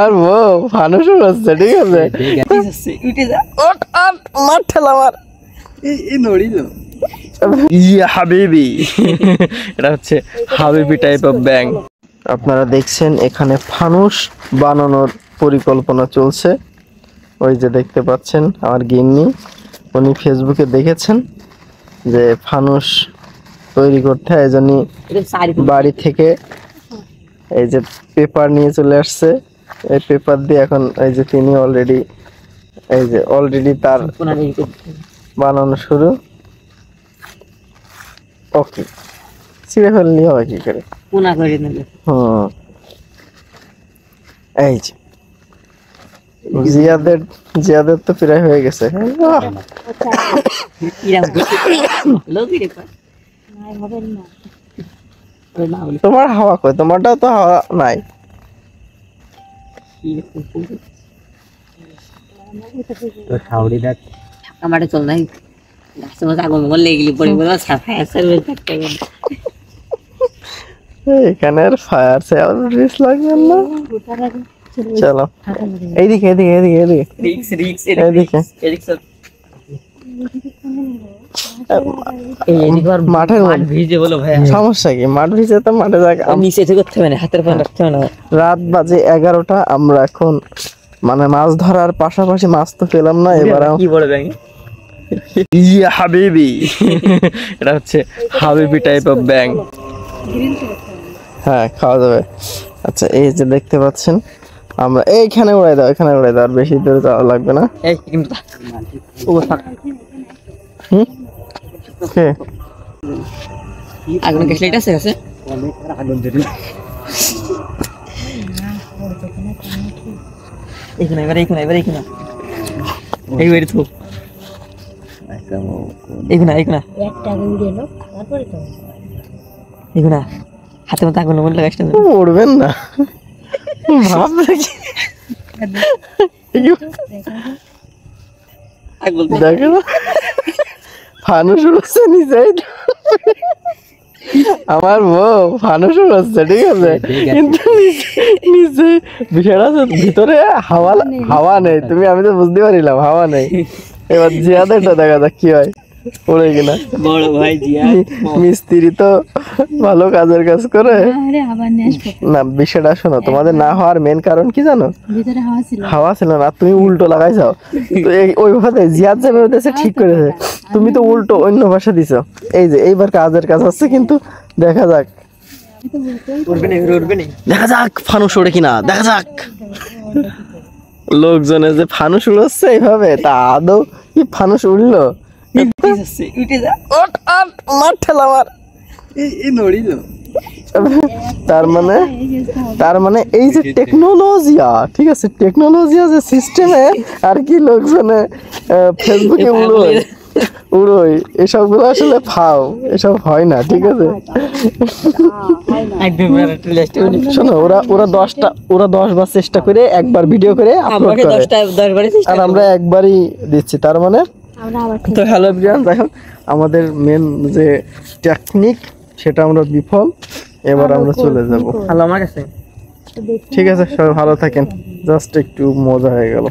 আর বউ ফানুস হচ্ছে, ঠিক আছে মার ঠেলা মার ইয়া হাবিবি। এটা হচ্ছে হাবিবি টাইপ অফ ব্যাং। আপনারা দেখছেন এখানে ফানুস বানানোর পরিকল্পনা চলছে। ওই যে দেখতে পাচ্ছেন আমার গিন্নি, উনি ফেসবুকে দেখেছেন যে ফানুস তৈরি করতে হয়, এই জন্য বাড়ি থেকে এই যে পেপার নিয়ে চলে আসছে। এই পেপার দিয়ে এখন এই যে তিনি অলরেডি তার বানানো শুরু। ওকে, ছিঁড়ে ফেললি হবে কি করে? এই যে জিয়াদের তো প্রায় হয়ে গেছে। তোমার হাওয়া কই? তোমারটাও তো হাওয়া নাই। এখানে ফায়ার সার্ভিস লাগবে না। চলো এইদিকে মাঠের সমস্যা কি? মাঠ ভিজে তো মাঠে রাত বাজে 11টা। আমরা এখন মানে মাছ ধরার পাশাপাশি মাছ তো পেলাম না। এবার কি বলে ইয়া হাবিবি। এটা হচ্ছে হাবিবি টাইপ অফ ব্যাং। হ্যাঁ, খাওয়া যাবে। আচ্ছা, এই যে দেখতে পাচ্ছেন আমরা এইখানে উড়াই দাও, এখানে উড়াই দাও, আর বেশি দূরে যাওয়া লাগবে না। হাতে মতো আগুন উড়বেন না, দেখো ফানুস উড়ছে নিচে। আমার বউ ফানুস উড়ছে, ঠিক আছে, কিন্তু নিচে বিষয়টা ভিতরে হাওয়া নেই। আমি তো বুঝতে পারিলাম হাওয়া নেই। এবার জিয়াদেরটা দেখা যাক কি হয়, উড়ে কিনা। বড় ভাই জিয়াদ মিস্ত্রি তো ভালো কাজের কাজ করে না। বিষয়টা শোনো, তোমাদের না হওয়ার মেন কারণ কি জানো? হাওয়া ছিল না, তুমি উল্টো লাগাইছো। তো ওইভাবে জিয়াদ যেভাবে দিয়েছে ঠিক করেছে, তুমি তো উল্টো অন্য ভাষা দিছো। এই যে এইবার কাজের কাজ হচ্ছে, কিন্তু দেখা যাক ফানুস উড়ে কিনা, দেখা যাক। লোকজনে যে ফানুস উড়ছে এইভাবে, তা আদৌ কি ফানুস উড়লো? তার মানে এই যে টেকনোলজিয়া, ঠিক আছে, টেকনোলজিয়া যে সিস্টেমে আর কি লোকজনে ফেসবুকে উড়োই এসবগুলো আসলে ফাও, এসব হয় না, ঠিক আছে। শোনো, ওরা 10 বার চেষ্টা করে একবার ভিডিও করে আপলোড করে, আর আমরা একবারই দিচ্ছি। তার মানে তো হ্যালো এভরিওয়ান, দেখো আমাদের মেন যে টেকনিক সেটা আমরা বিফল। এবার আমরা চলে যাব। ঠিক আছে, সবাই ভালো থাকেন। জাস্ট একটু মজা হয়ে গেল।